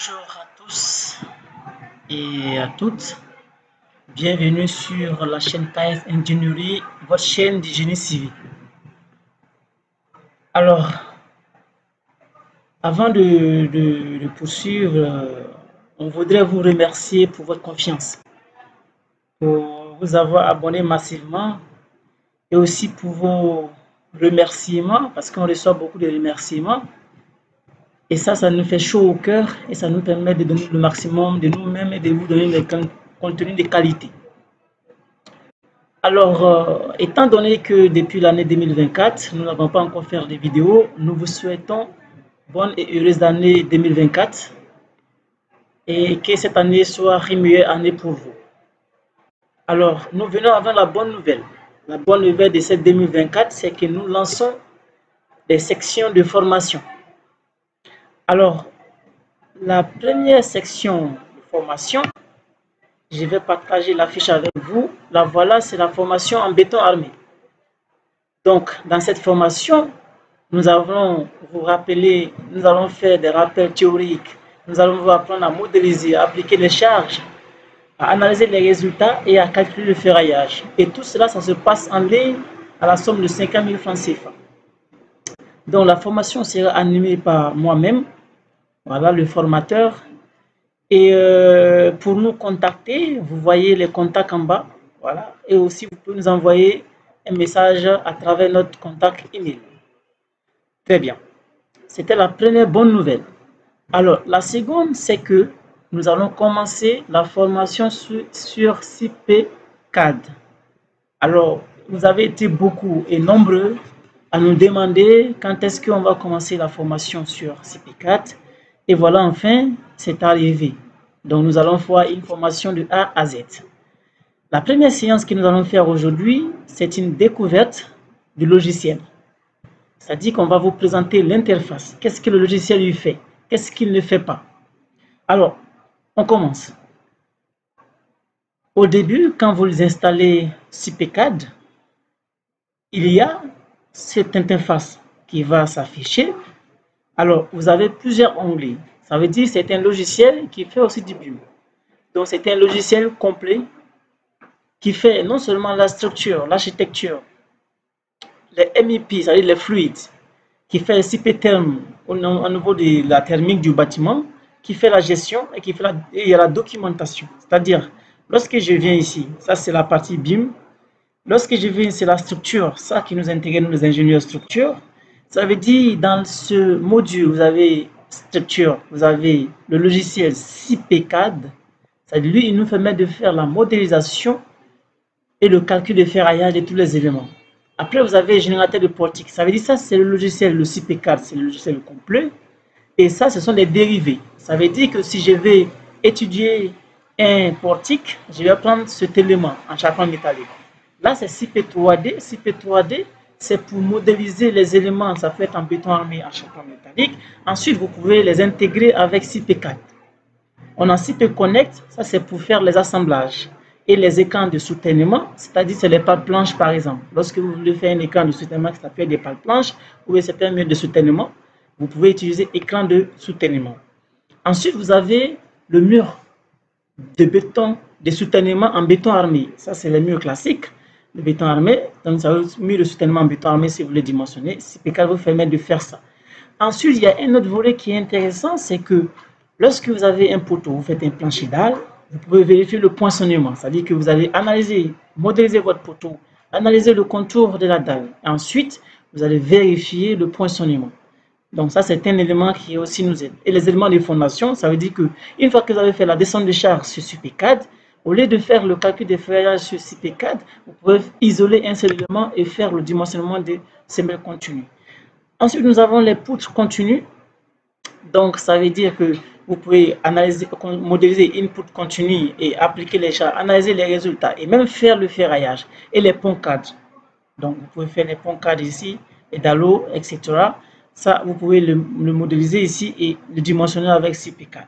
Bonjour à tous et à toutes. Bienvenue sur la chaîne KS Ingénierie, votre chaîne du génie civil. Alors, avant de poursuivre, on voudrait vous remercier pour votre confiance, pour vous avoir abonné massivement et aussi pour vos remerciements, parce qu'on reçoit beaucoup de remerciements. Et ça nous fait chaud au cœur et ça nous permet de donner le maximum de nous-mêmes et de vous donner des contenus de qualité. Alors, étant donné que depuis l'année 2024, nous n'avons pas encore fait de vidéos, nous vous souhaitons bonne et heureuse année 2024 et que cette année soit une meilleure année pour vous. Alors, nous venons avec la bonne nouvelle. La bonne nouvelle de cette 2024, c'est que nous lançons des sections de formation. Alors, la première section de formation, je vais partager l'affiche avec vous. La voilà, c'est la formation en béton armé. Donc, dans cette formation, nous allons vous rappeler, nous allons faire des rappels théoriques, nous allons vous apprendre à modéliser, à appliquer les charges, à analyser les résultats et à calculer le ferraillage. Et tout cela, ça se passe en ligne à la somme de 50 000 francs CFA. Donc, la formation sera animée par moi-même, voilà le formateur. Et pour nous contacter, vous voyez les contacts en bas, voilà. Et aussi, vous pouvez nous envoyer un message à travers notre contact email. Très bien. C'était la première bonne nouvelle. Alors, la seconde, c'est que nous allons commencer la formation sur CPCAD. Alors, vous avez été beaucoup et nombreux à nous demander quand est-ce qu'on va commencer la formation sur CPCAD. Et voilà, enfin, c'est arrivé. Donc, nous allons faire une formation de A à Z. La première séance que nous allons faire aujourd'hui, c'est une découverte du logiciel. C'est-à-dire qu'on va vous présenter l'interface. Qu'est-ce que le logiciel lui fait? Qu'est-ce qu'il ne fait pas? Alors, on commence. Au début, quand vous installez CPCAD, il y a cette interface qui va s'afficher. Alors, vous avez plusieurs onglets. Ça veut dire que c'est un logiciel qui fait aussi du BIM. Donc, c'est un logiciel complet qui fait non seulement la structure, l'architecture, les MEP, c'est-à-dire les fluides, qui fait le CP-term au niveau de la thermique du bâtiment, qui fait la gestion et qui fait il y a la documentation. C'est-à-dire, lorsque je viens ici, ça c'est la partie BIM. Lorsque je viens, c'est la structure, ça qui nous intéresse, nous les ingénieurs structure. Ça veut dire, dans ce module, vous avez structure, vous avez le logiciel CPCAD. C'est-à-dire, lui, il nous permet de faire la modélisation et le calcul de ferraillage de tous les éléments. Après, vous avez le générateur de portique. Ça veut dire ça, c'est le logiciel, le CPCAD, c'est le logiciel complet. Et ça, ce sont des dérivés. Ça veut dire que si je vais étudier un portique, je vais prendre cet élément en charpente métallique. Là, c'est CP3D. CP3D, c'est pour modéliser les éléments. Ça peut être en béton armé, en charpente métallique. Ensuite, vous pouvez les intégrer avec CP4. On a CP-Connect, ça c'est pour faire les assemblages. Et les écrans de soutènement, c'est-à-dire c'est les pales planches par exemple. Lorsque vous voulez faire un écran de soutènement qui s'appelle des pales planches, ou c'est un mur de soutènement, vous pouvez utiliser écran de soutènement. Ensuite, vous avez le mur de béton, de soutènement en béton armé. Ça, c'est le mur classique, le béton armé. Donc, ça veut dire mur de soutènement en béton armé si vous voulez dimensionner. CPCAD vous permet de faire ça. Ensuite, il y a un autre volet qui est intéressant, c'est que lorsque vous avez un poteau, vous faites un plancher dalle, vous pouvez vérifier le poinçonnement. C'est-à-dire que vous allez analyser, modéliser votre poteau, analyser le contour de la dalle. Et ensuite, vous allez vérifier le poinçonnement. Donc ça, c'est un élément qui aussi nous aide. Et les éléments de fondation, ça veut dire qu'une fois que vous avez fait la descente de charge sur CPCAD, au lieu de faire le calcul des feuillages sur CPCAD, vous pouvez isoler un seul élément et faire le dimensionnement des semelles continues. Ensuite, nous avons les poutres continues. Donc, ça veut dire que vous pouvez analyser, modéliser une poutre continue et appliquer les charges, analyser les résultats et même faire le ferraillage et les ponts cadres. Donc, vous pouvez faire les ponts cadres ici, et d'allô, etc. Ça, vous pouvez le modéliser ici et le dimensionner avec CPCAD.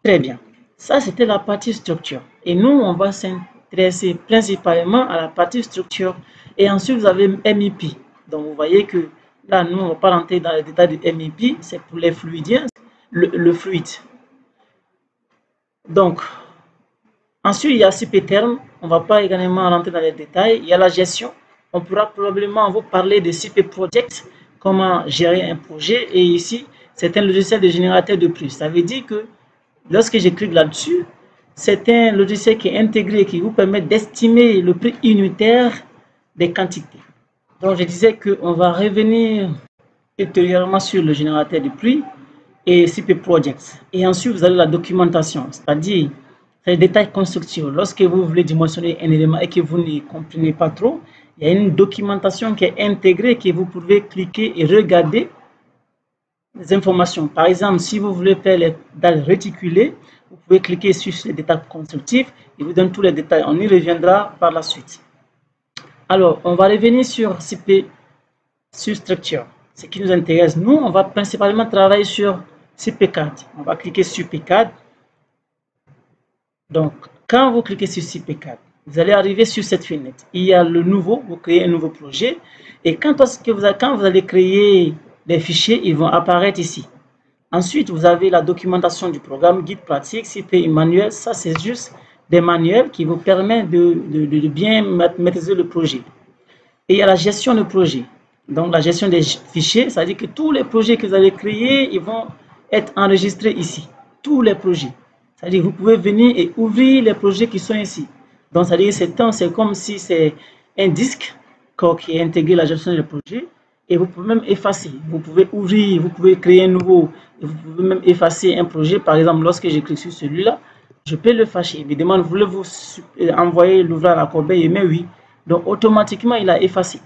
Très bien. Ça, c'était la partie structure. Et nous, on va s'intéresser principalement à la partie structure. Et ensuite, vous avez MEP. Donc, vous voyez que là, nous, on ne va pas rentrer dans les détails du MEP. C'est pour les fluidiens, le fluide. Donc, ensuite, il y a CP-Term. On ne va pas également rentrer dans les détails. Il y a la gestion. On pourra probablement vous parler de CP Project, comment gérer un projet. Et ici, c'est un logiciel de générateur de prix. Ça veut dire que lorsque je clique là-dessus, c'est un logiciel qui est intégré, qui vous permet d'estimer le prix unitaire des quantités. Donc, je disais qu'on va revenir ultérieurement sur le générateur de prix et CP Projects. Et ensuite, vous avez la documentation, c'est-à-dire les détails constructifs. Lorsque vous voulez dimensionner un élément et que vous ne comprenez pas trop, il y a une documentation qui est intégrée que vous pouvez cliquer et regarder les informations. Par exemple, si vous voulez faire les dalles réticulées, vous pouvez cliquer sur les détails constructifs. Il vous donne tous les détails. On y reviendra par la suite. Alors, on va revenir sur CP, sur Structure. Ce qui nous intéresse, nous, on va principalement travailler sur CP4. On va cliquer sur P4. Donc, quand vous cliquez sur CP4, vous allez arriver sur cette fenêtre. Il y a le nouveau, vous créez un nouveau projet. Et quand vous allez créer des fichiers, ils vont apparaître ici. Ensuite, vous avez la documentation du programme, guide pratique, CP manuel. Ça, c'est juste des manuels qui vous permettent de bien maîtriser le projet. Et il y a la gestion de projet. Donc, la gestion des fichiers, ça veut dire que tous les projets que vous allez créer, ils vont être enregistrés ici. Tous les projets. C'est-à-dire que vous pouvez venir et ouvrir les projets qui sont ici. Donc, c'est-à-dire que c'est comme si c'est un disque qui est intégré à la gestion des projets. Et vous pouvez même effacer. Vous pouvez ouvrir, vous pouvez créer un nouveau. Et vous pouvez même effacer un projet. Par exemple, lorsque j'écris sur celui-là, je peux le fâcher. Il me demande, voulez-vous envoyer l'ouvrage à la corbeille? Mais oui. Donc, automatiquement, il a effacé.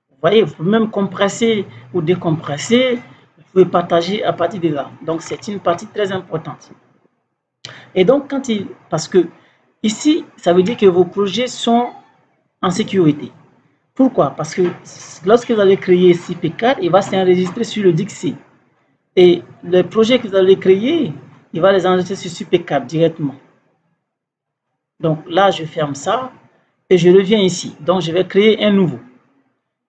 Vous voyez, vous pouvez même compresser ou décompresser. Vous pouvez partager à partir de là. Donc, c'est une partie très importante. Et donc, parce que ici, ça veut dire que vos projets sont en sécurité. Pourquoi? Parce que lorsque vous allez créer CP4, il va s'enregistrer sur le disque. Et les projets que vous allez créer, il va les enregistrer sur CP4 directement. Donc là, je ferme ça et je reviens ici. Donc, je vais créer un nouveau.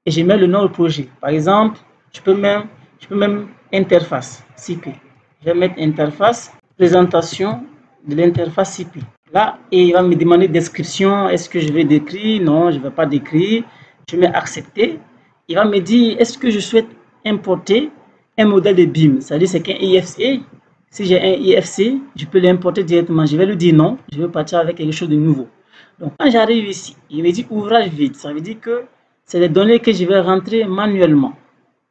Et je mets le nom du projet. Par exemple, je peux même interface CP. Je vais mettre interface, présentation de l'interface CP. Là, et il va me demander description. Est-ce que je vais décrire? Non, je ne vais pas décrire. Je mets accepter. Il va me dire, est-ce que je souhaite importer un modèle de BIM? C'est-à-dire, c'est qu'un IFC. Si j'ai un IFC, je peux l'importer directement. Je vais lui dire non. Je vais partir avec quelque chose de nouveau. Donc, quand j'arrive ici, il me dit ouvrage vide. Ça veut dire que c'est les données que je vais rentrer manuellement.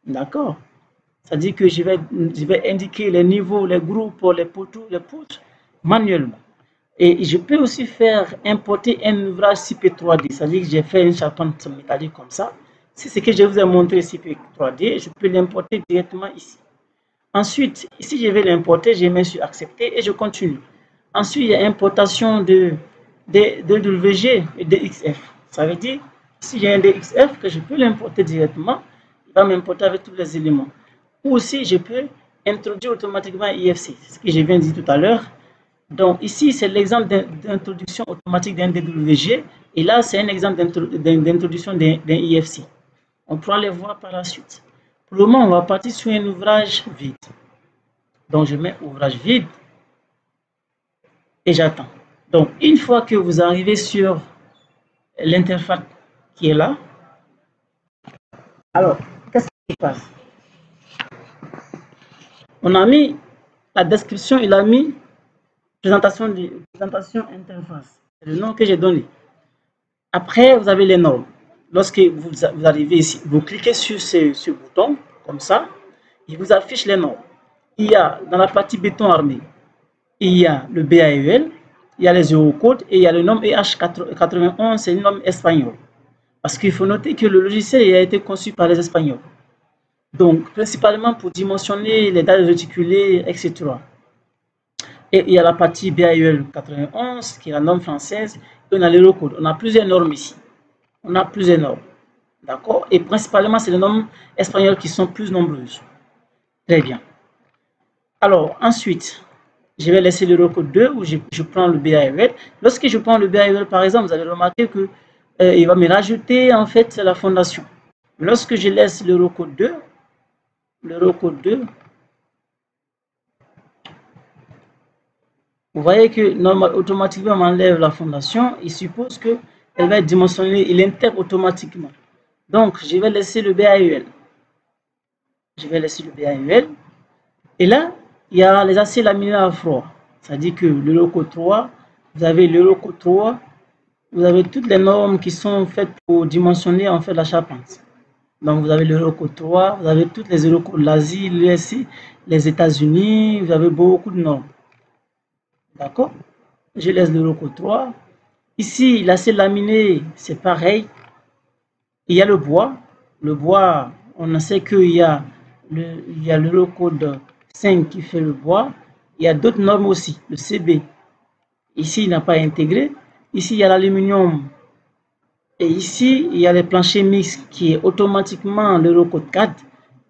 D'accord? C'est-à-dire que je vais indiquer les niveaux, les groupes, les poteaux, les poutres manuellement. Et je peux aussi faire importer un ouvrage CP3D. C'est-à-dire que j'ai fait une charpente métallique comme ça. C'est ce que je vous ai montré CP3D. Je peux l'importer directement ici. Ensuite, ici, je vais l'importer. Je mets sur accepter et je continue. Ensuite, il y a importation de DWG et DXF. Ça veut dire, si j'ai un DXF, que je peux l'importer directement, il va m'importer avec tous les éléments. Ou aussi, je peux introduire automatiquement IFC. C'est ce que je viens de dire tout à l'heure. Donc, ici, c'est l'exemple d'introduction automatique d'un DWG. Et là, c'est un exemple d'introduction d'un IFC. On pourra les voir par la suite. Pour le moment, on va partir sur un ouvrage vide. Donc, je mets ouvrage vide et j'attends. Donc, une fois que vous arrivez sur l'interface qui est là, alors, qu'est-ce qui se passe? On a mis la description, il a mis présentation interface. C'est le nom que j'ai donné. Après, vous avez les normes. Lorsque vous arrivez ici, vous cliquez sur ce bouton, comme ça, il vous affiche les normes. Il y a, dans la partie béton armé, il y a le BAEL, il y a les Eurocodes et il y a le norme EH91, c'est une norme espagnole. Parce qu'il faut noter que le logiciel a été conçu par les Espagnols. Donc, principalement pour dimensionner les dalles réticulées, etc. Et il y a la partie BAEL 91, qui est la norme française, et on a l'Eurocode. On a plusieurs normes ici. On a plusieurs normes. D'accord? Et principalement, c'est les normes espagnoles qui sont plus nombreuses. Très bien. Alors, ensuite, je vais laisser l'Eurocode 2 où je prends le BAEL. Lorsque je prends le BAEL, par exemple, vous allez remarquer que il va me rajouter en fait la fondation. Lorsque je laisse l'Eurocode 2, Vous voyez que automatiquement, on enlève la fondation. Il suppose qu'elle va être dimensionnée, il intègre automatiquement. Donc, je vais laisser le BAUL. Je vais laisser le BAUL. Et là, il y a les aciers laminaires à froid. C'est-à-dire que le loco 3, vous avez le loco 3, vous avez toutes les normes qui sont faites pour dimensionner en fait la charpente. Donc, vous avez le loco 3, vous avez toutes les locaux de l'Asie, l'USC, les États-Unis, vous avez beaucoup de normes. D'accord? Je laisse le loco 3. Ici, l'acier laminé, c'est pareil. Il y a le bois. Le bois, on sait qu'il y a le Eurocode 5 qui fait le bois. Il y a d'autres normes aussi, le CB. Ici, il n'a pas intégré. Ici, il y a l'aluminium. Et ici, il y a les planchers mixtes qui est automatiquement l'Eurocode 4.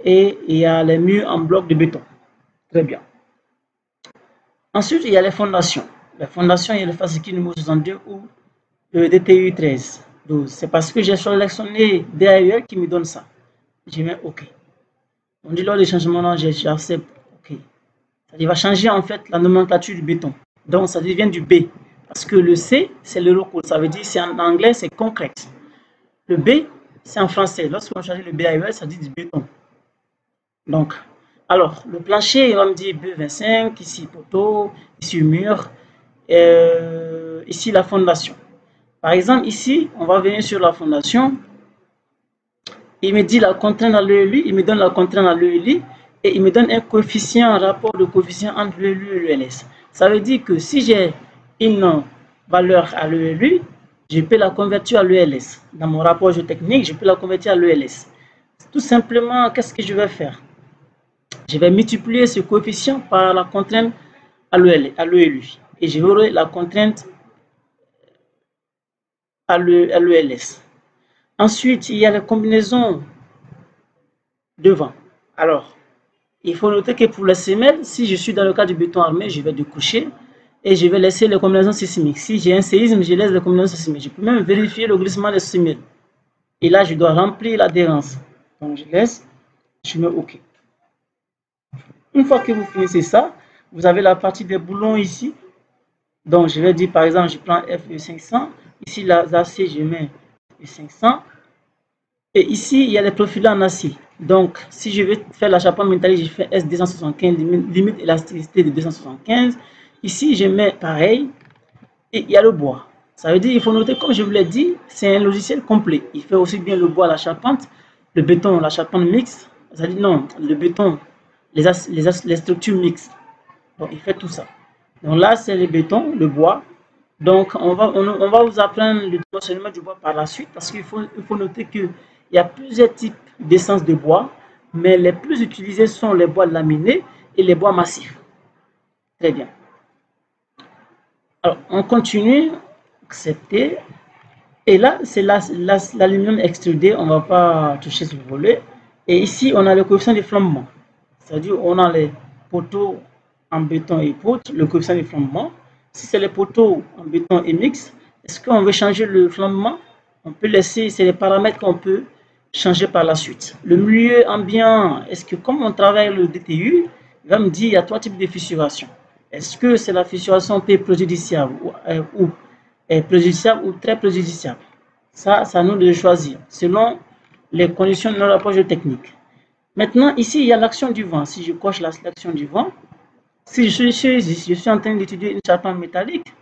Et il y a les murs en bloc de béton. Très bien. Ensuite, il y a les fondations. Les fondations, il y a le fascicule numéro 62 ou le DTU 13. C'est parce que j'ai sélectionné DAUL qui me donne ça. Je mets OK. On dit lors des changements, j'accepte OK. Ça va changer en fait la nomenclature du béton. Donc ça devient du B. Parce que le C, c'est l'Eurocode. Ça veut dire, c'est en anglais, c'est concrete. Le B, c'est en français. Lorsqu'on change le BAUL, ça dit du béton. Donc, alors, le plancher, il va me dire B25, ici poteau, ici mur, ici la fondation. Par exemple, ici, on va venir sur la fondation. Il me dit la contrainte à l'ELU, il me donne la contrainte à l'ELU et il me donne un coefficient, un rapport de coefficient entre l'ELU et l'ELS. Ça veut dire que si j'ai une valeur à l'ELU, je peux la convertir à l'ELS. Dans mon rapport géotechnique, je peux la convertir à l'ELS. Tout simplement, qu'est-ce que je vais faire? Je vais multiplier ce coefficient par la contrainte à l'ELU. Et je vais la contrainte à l'ELS. Ensuite, il y a la combinaison devant. Alors, il faut noter que pour la semelle, si je suis dans le cas du béton armé, je vais découcher et je vais laisser les combinaisons sismiques. Si j'ai un séisme, je laisse les combinaisons sismiques. Je peux même vérifier le glissement des semelles. Et là, je dois remplir l'adhérence. Donc, je laisse, je mets OK. Une fois que vous finissez ça, vous avez la partie des boulons ici. Donc, je vais dire, par exemple, je prends FE500. Ici, l'acier, je mets FE500. Et ici, il y a les profilés en acier. Donc, si je veux faire la charpente métallique, je fais S275, limite élasticité de 275. Ici, je mets pareil. Et il y a le bois. Ça veut dire, il faut noter, comme je vous l'ai dit, c'est un logiciel complet. Il fait aussi bien le bois, la charpente, le béton, la charpente mixte. Ça veut dire, non, le béton, les structures mixtes. Donc, il fait tout ça. Donc là, c'est le béton, le bois. Donc, on va vous apprendre le dimensionnement du bois par la suite parce qu'il faut noter qu'il y a plusieurs types d'essence de bois, mais les plus utilisés sont les bois laminés et les bois massifs. Très bien. Alors, on continue. Accepter. Et là, c'est l'aluminium extrudé. On ne va pas toucher ce volet. Et ici, on a le coefficient de flambement. C'est-à-dire, on a les poteaux en béton et poutre, le coefficient de flambement. Si c'est les poteaux en béton et mix, est-ce qu'on veut changer le flambement? On peut laisser, c'est les paramètres qu'on peut changer par la suite. Le milieu ambiant, est-ce que comme on travaille le DTU, il va me dire il y a 3 types de fissuration. Est-ce que c'est la fissuration P préjudiciable ou préjudiciable ou très préjudiciable? Ça, c'est à nous de choisir selon les conditions de notre rapport géotechnique. Maintenant, ici, il y a l'action du vent. Si je coche l'action du vent, si je suis en train d'étudier une charpente métallique,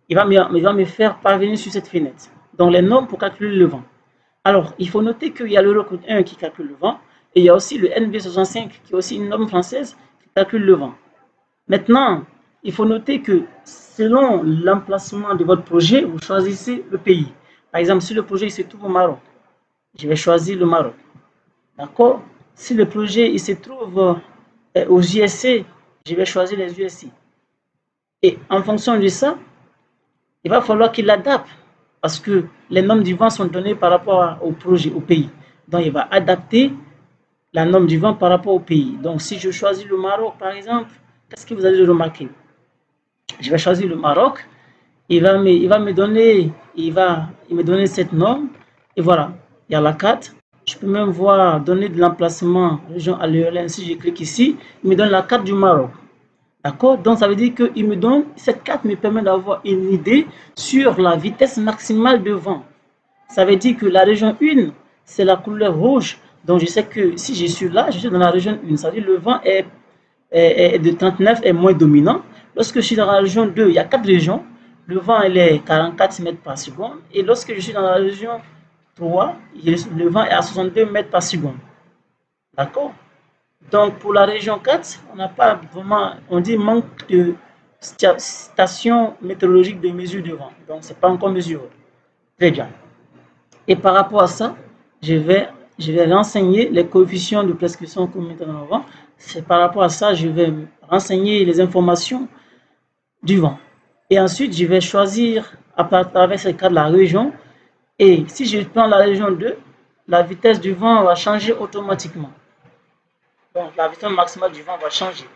il va me faire parvenir sur cette fenêtre. Donc, les normes pour calculer le vent. Alors, il faut noter qu'il y a l'Eurocode 1 qui calcule le vent et il y a aussi le NV65 qui est aussi une norme française qui calcule le vent. Maintenant, il faut noter que selon l'emplacement de votre projet, vous choisissez le pays. Par exemple, si le projet il se trouve au Maroc, je vais choisir le Maroc. D'accord? Si le projet il se trouve aux USC, je vais choisir les USC. Et en fonction de ça, il va falloir qu'il adapte parce que les normes du vent sont données par rapport au projet, au pays. Donc, il va adapter la norme du vent par rapport au pays. Donc, si je choisis le Maroc, par exemple, qu'est-ce que vous allez remarquer? Je vais choisir le Maroc. Il va me donner cette norme. Et voilà, il y a la carte. Je peux même voir donner de l'emplacement région à l'ELN. Si je clique ici, il me donne la carte du Maroc. D'accord? Donc, ça veut dire que cette carte me permet d'avoir une idée sur la vitesse maximale de vent. Ça veut dire que la région 1, c'est la couleur rouge. Donc, je sais que si je suis là, je suis dans la région 1. Ça veut dire que le vent est de 39 est moins dominant. Lorsque je suis dans la région 2, il y a 4 régions. Le vent il est 44 mètres par seconde. Et lorsque je suis dans la région 3, le vent est à 62 mètres par seconde. D'accord? Donc, pour la région 4, on n'a pas vraiment, on dit manque de station météorologique de mesure de vent. Donc, ce n'est pas encore mesuré. Très bien. Et par rapport à ça, je vais renseigner les coefficients de prescription que nous mettons en avant. C'est par rapport à ça, je vais renseigner les informations du vent. Et ensuite, je vais choisir à travers ce cas de la région. Et si je prends la région 2, la vitesse du vent va changer automatiquement. Donc, la vitesse maximale du vent va changer.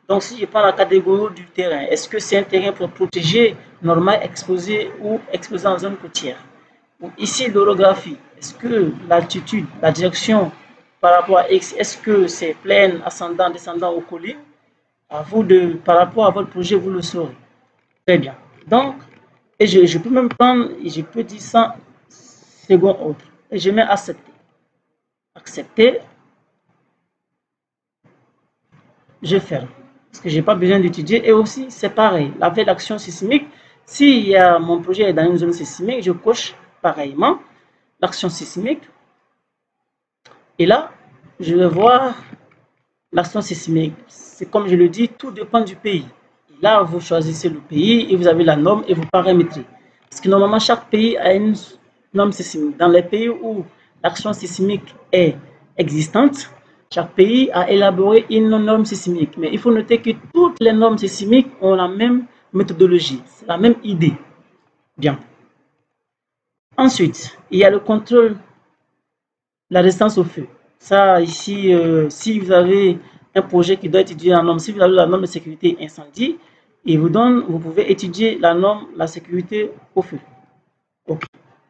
Donc, si je prends la catégorie du terrain, est-ce que c'est un terrain pour protéger, normal, exposé ou exposé en zone côtière? Ici, l'orographie, est-ce que l'altitude, la direction par rapport à X, est-ce que c'est plaine, ascendant, descendant ou collines? Par rapport à votre projet, vous le saurez. Très bien. Donc, et je peux même prendre, je peux dire ça second ordre. Et je mets accepter. Accepter. Je ferme. Parce que je n'ai pas besoin d'étudier. Et aussi, c'est pareil. Avec l'action sismique, si mon projet est dans une zone sismique, je coche pareillement l'action sismique. Et là, je vais voir l'action sismique. C'est comme je le dis, tout dépend du pays. Et là, vous choisissez le pays et vous avez la norme et vous paramétrez. Parce que normalement, chaque pays a une norme sismique. Dans les pays où l'action sismique est existante, chaque pays a élaboré une norme sismique. Mais il faut noter que toutes les normes sismiques ont la même méthodologie, c'est la même idée. Bien. Ensuite, il y a le contrôle, la résistance au feu. Ça, ici, si vous avez un projet qui doit étudier la norme, si vous avez la norme de sécurité incendie, il vous donne, vous pouvez étudier la norme, la sécurité au feu. Ok.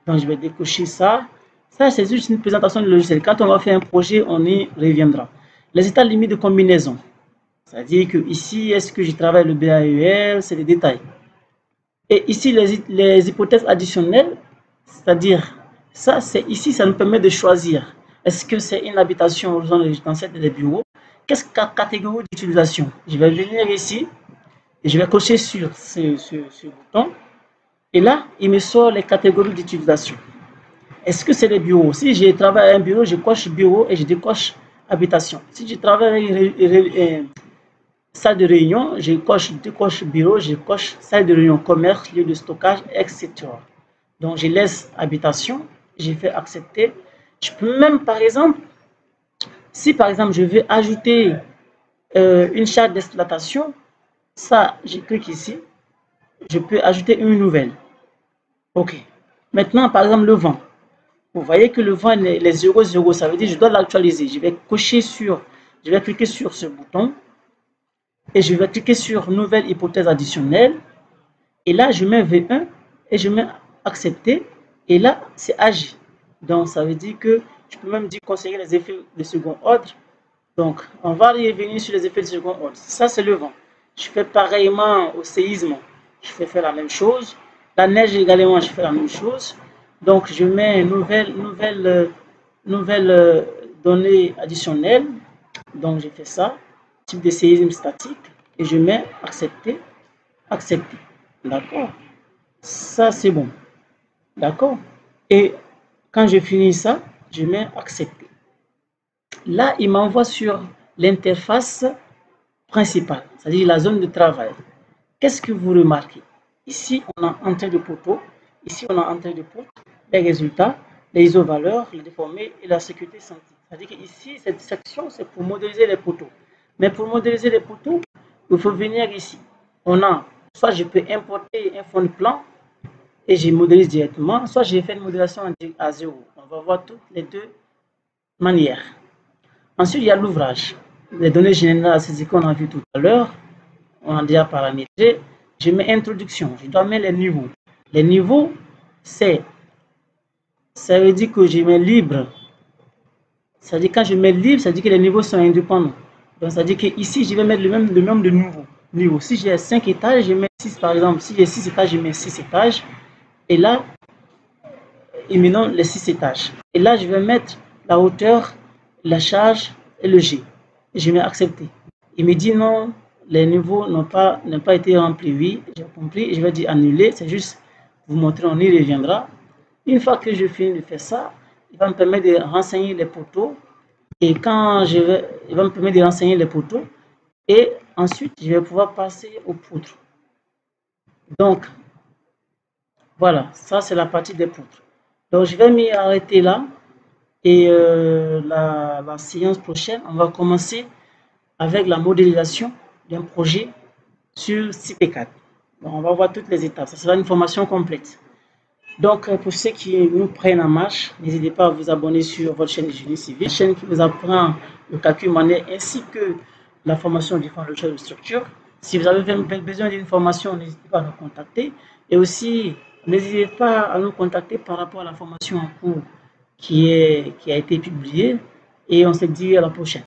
Donc, je vais décocher ça. Ça, c'est juste une présentation du logiciel. Quand on va faire un projet, on y reviendra. Les états limites de combinaison. C'est-à-dire que ici, est-ce que je travaille le BAEL? C'est les détails. Et ici, les hypothèses additionnelles, c'est-à-dire, ça, c'est ici, ça nous permet de choisir. Est-ce que c'est une habitation ou zone résidentielle des bureaux? Qu'est-ce que la catégorie d'utilisation? Je vais venir ici et je vais cocher sur ce bouton. Et là, il me sort les catégories d'utilisation. Est-ce que c'est les bureaux? Si je travaille à un bureau, je coche bureau et je décoche habitation. Si je travaille avec salle de réunion, je décoche bureau, je coche salle de réunion, commerce, lieu de stockage, etc. Donc, je laisse habitation, je fais accepter. Je peux même, par exemple, si par exemple je veux ajouter une charte d'exploitation, ça, je clique ici, je peux ajouter une nouvelle. Ok. Maintenant, par exemple, le vent. Vous voyez que le vent, les 0,0, ça veut dire que je dois l'actualiser. Je vais cliquer sur ce bouton et je vais cliquer sur nouvelle hypothèse additionnelle. Et là, je mets V1 et je mets accepter. Et là, c'est agi. Donc, ça veut dire que je peux même dire conseiller les effets de second ordre. Donc, on va revenir sur les effets de second ordre. Ça, c'est le vent. Je fais pareillement au séisme. Je vais faire la même chose. La neige également, je fais la même chose. Donc, je mets nouvelle donnée additionnelle. Donc, j'ai fait ça. Type de séisme statique. Et je mets accepter. Accepter. D'accord? Ça, c'est bon. D'accord? Et quand je finis ça, je mets accepter. Là, il m'envoie sur l'interface principale, c'est-à-dire la zone de travail. Qu'est-ce que vous remarquez? Ici, on a entrée de poteau. Ici, on a entrée de poutre, les résultats, les isovaleurs, les déformés et la sécurité santé. C'est-à-dire qu'ici, cette section, c'est pour modéliser les poteaux. Mais pour modéliser les poteaux, il faut venir ici. On a, soit je peux importer un fond de plan et je modélise directement, soit j'ai fait une modélisation à zéro. On va voir toutes les deux manières. Ensuite, il y a l'ouvrage. Les données générales, c'est ce qu'on a vu tout à l'heure. On a déjà paramétré. Je mets introduction. Je dois mettre les niveaux. Les niveaux, ça veut dire que je mets libre. Ça veut dire quand je mets libre, ça veut dire que les niveaux sont indépendants. Donc, ça veut dire qu'ici, je vais mettre le même de nouveau. niveaux. Si j'ai 5 étages, je mets 6 par exemple. Si j'ai 6 étages, je mets 6 étages. Et là, éliminons les 6 étages. Et là, je vais mettre la hauteur, la charge et le G. Et je mets accepter. Il me dit non, les niveaux n'ont pas été remplis. Oui, j'ai compris. Je vais dire annuler. C'est juste vous montrer, on y reviendra. Une fois que je finis de faire ça, il va me permettre de renseigner les poteaux. Et quand il va me permettre de renseigner les poteaux. Et ensuite, je vais pouvoir passer aux poutres. Donc, voilà, ça c'est la partie des poutres. Donc, je vais m'y arrêter là. Et la séance prochaine, on va commencer avec la modélisation d'un projet sur CP4. Donc, on va voir toutes les étapes. Ça sera une formation complète. Donc, pour ceux qui nous prennent en marche, n'hésitez pas à vous abonner sur votre chaîne de génie civil, chaîne qui vous apprend le calcul manuel ainsi que la formation aux différentes logiciels de structure. Si vous avez besoin d'une formation, n'hésitez pas à nous contacter. Et aussi, n'hésitez pas à nous contacter par rapport à la formation en cours qui a été publiée. Et on se dit à la prochaine.